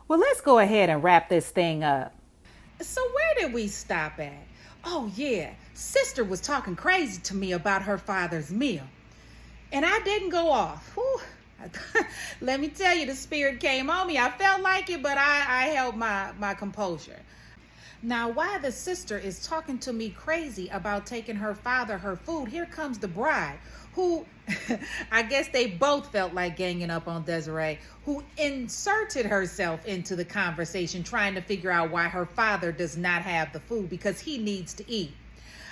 Well, let's go ahead and wrap this thing up. So where did we stop at? Oh yeah, sister was talking crazy to me about her father's meal. And I didn't go off. Whew. Let me tell you, the spirit came on me. I felt like it, but I held my composure. Now, while the sister is talking to me crazy about taking her father her food, here comes the bride, who I guess they both felt like ganging up on Desiree, who inserted herself into the conversation, trying to figure out why her father does not have the food because he needs to eat.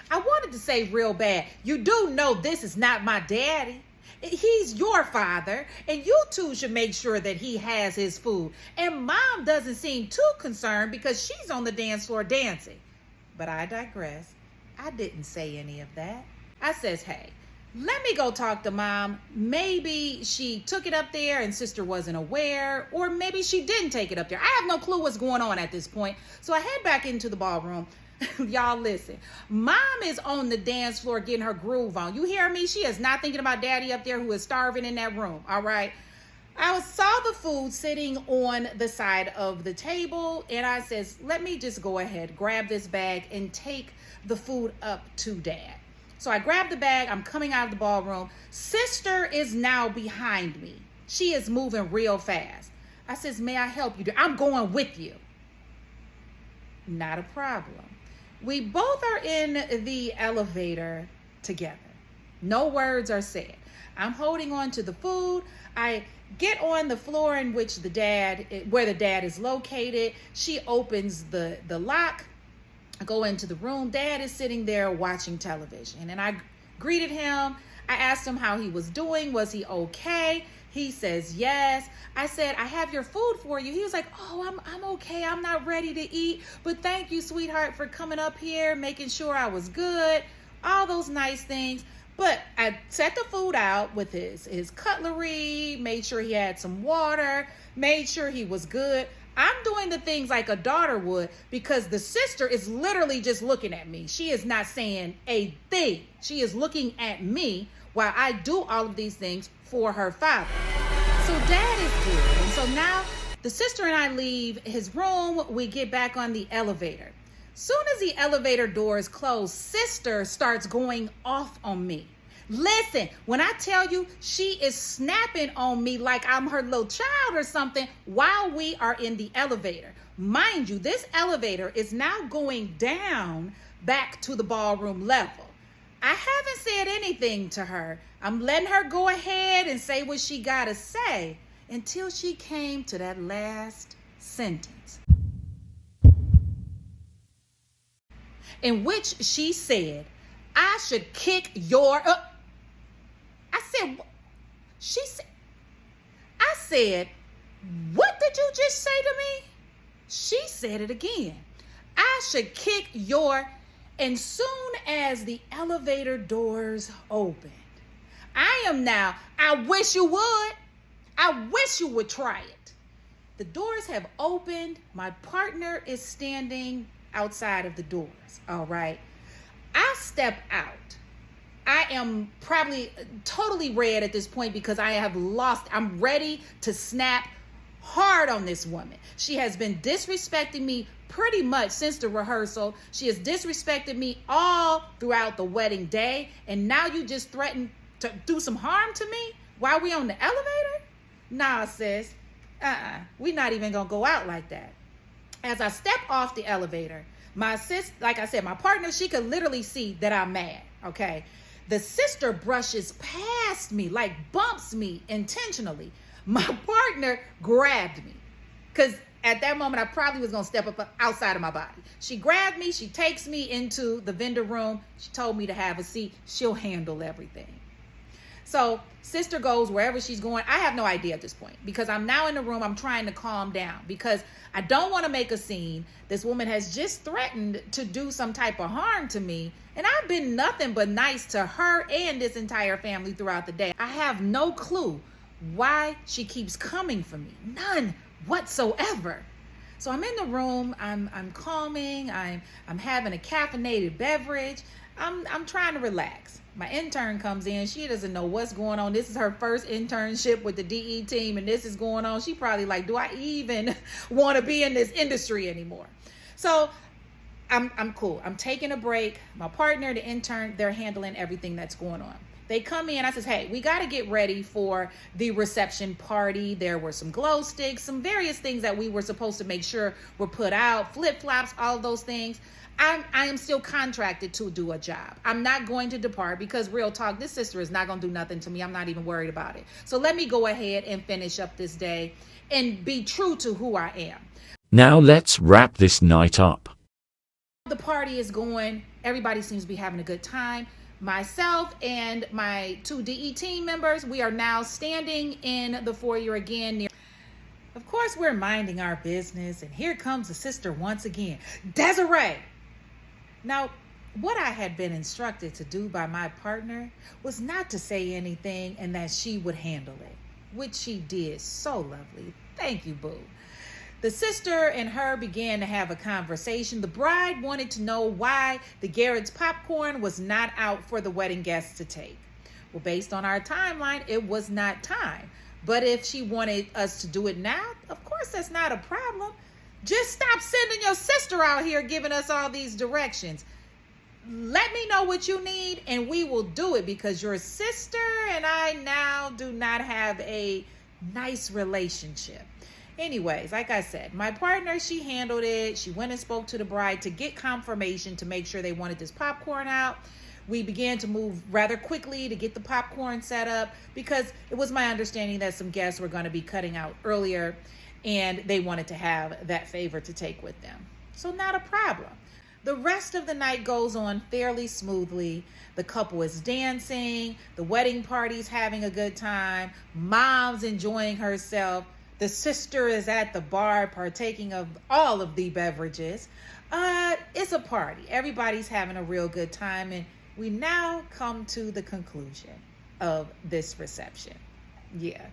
I wanted to say real bad, you do know this is not my daddy. He's your father, and you two should make sure that he has his food. And mom doesn't seem too concerned because she's on the dance floor dancing. But I digress. I didn't say any of that. I says, hey, let me go talk to mom. Maybe she took it up there and sister wasn't aware, or maybe she didn't take it up there. I have no clue what's going on at this point. So I head back into the ballroom. Y'all listen, mom is on the dance floor getting her groove on. You hear me? She is not thinking about daddy up there who is starving in that room. All right. I saw the food sitting on the side of the table, and I says, let me just go ahead, grab this bag and take the food up to dad. So I grabbed the bag. I'm coming out of the ballroom. Sister is now behind me. She is moving real fast. I says, may I help you? I'm going with you. Not a problem. We both are in the elevator together. No words are said. I'm holding on to the food. I get on the floor in which where the dad is located. She opens the lock. I go into the room. Dad is sitting there watching television. And I greeted him. I asked him how he was doing. Was he okay? He says yes. I said, I have your food for you. He was like, oh, I'm okay. I'm not ready to eat. But thank you, sweetheart, for coming up here, making sure I was good. All those nice things. But I set the food out with his cutlery, made sure he had some water, made sure he was good. I'm doing the things like a daughter would because the sister is literally just looking at me. She is not saying a thing. She is looking at me while I do all of these things for her father. So dad is good. And so now the sister and I leave his room. We get back on the elevator. Soon as the elevator doors close, sister starts going off on me. Listen, when I tell you she is snapping on me like I'm her little child or something while we are in the elevator. Mind you, this elevator is now going down back to the ballroom level. I haven't said anything to her. I'm letting her go ahead and say what she gotta say until she came to that last sentence, in which she said, I should kick your... I said, I said, what did you just say to me? She said it again. I should kick your... And soon as the elevator doors opened, I wish you would. I wish you would try it. The doors have opened. My partner is standing outside of the doors. All right. I step out. I am probably totally red at this point because I'm ready to snap hard on this woman. She has been disrespecting me pretty much since the rehearsal. She has disrespected me all throughout the wedding day. And now you just threaten to do some harm to me while we on the elevator? Nah, sis. We're not even going to go out like that. As I step off the elevator, like I said, my partner, she could literally see that I'm mad, okay? The sister brushes past me, like bumps me intentionally. My partner grabbed me because at that moment, I probably was going to step up outside of my body. She grabbed me. She takes me into the vendor room. She told me to have a seat. She'll handle everything. So sister goes wherever she's going. I have no idea at this point because I'm now in the room. I'm trying to calm down because I don't want to make a scene. This woman has just threatened to do some type of harm to me. And I've been nothing but nice to her and this entire family throughout the day. I have no clue why she keeps coming for me. None whatsoever. So I'm in the room, I'm calming, I'm having a caffeinated beverage. I'm trying to relax. My intern comes in. She doesn't know what's going on. This is her first internship with the DE team, and this is going on. She probably like, do I even want to be in this industry anymore? So I'm cool. I'm taking a break. My partner, the intern, they're handling everything that's going on. They come in. I says, hey, we got to get ready for the reception party. There were some glow sticks, some various things that we were supposed to make sure were put out, flip-flops, all of those things. I am still contracted to do a job. I'm not going to depart because real talk, this sister is not going to do nothing to me. I'm not even worried about it. So let me go ahead and finish up this day and be true to who I am. Now let's wrap this night up. The party is going. Everybody seems to be having a good time. Myself and my 2 DE team members, we are now standing in the foyer again. Of course, we're minding our business, and here comes the sister once again. Desiree! Now, what I had been instructed to do by my partner was not to say anything and that she would handle it, which she did so lovely. Thank you, boo. The sister and her began to have a conversation. The bride wanted to know why the Garrett's popcorn was not out for the wedding guests to take. Well, based on our timeline, it was not time. But if she wanted us to do it now, of course, that's not a problem. Just stop sending your sister out here giving us all these directions. Let me know what you need and we will do it, because your sister and I now do not have a nice relationship. Anyways, like I said, my partner, she handled it. She went and spoke to the bride to get confirmation to make sure they wanted this popcorn out. We began to move rather quickly to get the popcorn set up because it was my understanding that some guests were going to be cutting out earlier and they wanted to have that favor to take with them. So not a problem. The rest of the night goes on fairly smoothly. The couple is dancing. The wedding party's having a good time. Mom's enjoying herself. The sister is at the bar partaking of all of the beverages. It's a party. Everybody's having a real good time. And we now come to the conclusion of this reception. Yeah,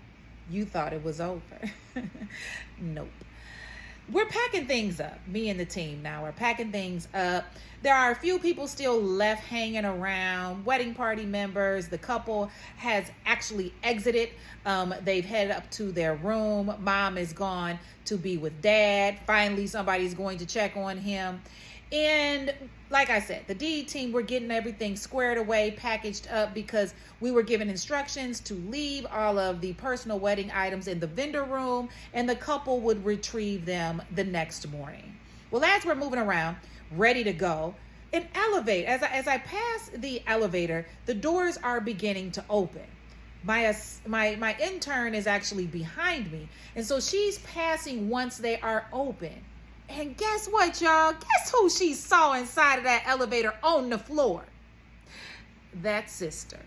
you thought it was over. Nope. We're packing things up. Me and the team now are packing things up. There are a few people still left hanging around. Wedding party members. The couple has actually exited. They've headed up to their room. Mom is gone to be with dad. Finally, somebody's going to check on him. And like I said, the DE team, we're getting everything squared away, packaged up, because we were given instructions to leave all of the personal wedding items in the vendor room, and the couple would retrieve them the next morning. Well, as we're moving around, ready to go, an elevator, as I pass the elevator, the doors are beginning to open. My intern is actually behind me, and so she's passing once they are open. And guess what, y'all? Guess who she saw inside of that elevator on the floor? That sister.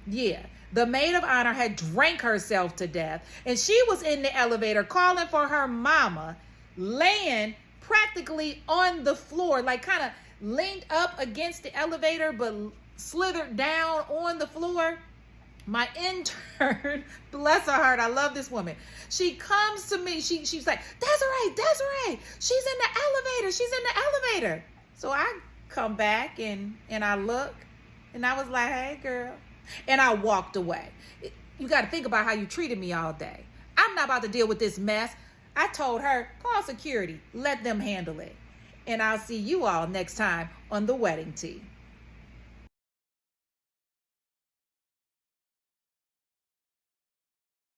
Yeah, the maid of honor had drank herself to death, and she was in the elevator calling for her mama, laying practically on the floor, like kind of leaned up against the elevator, but slithered down on the floor. My intern, bless her heart, I love this woman. She comes to me, she's like, Desiree, she's in the elevator. So I come back and I look, and I was like, hey, girl. And I walked away. You got to think about how you treated me all day. I'm not about to deal with this mess. I told her, call security, let them handle it. And I'll see you all next time on The Wedding Tea.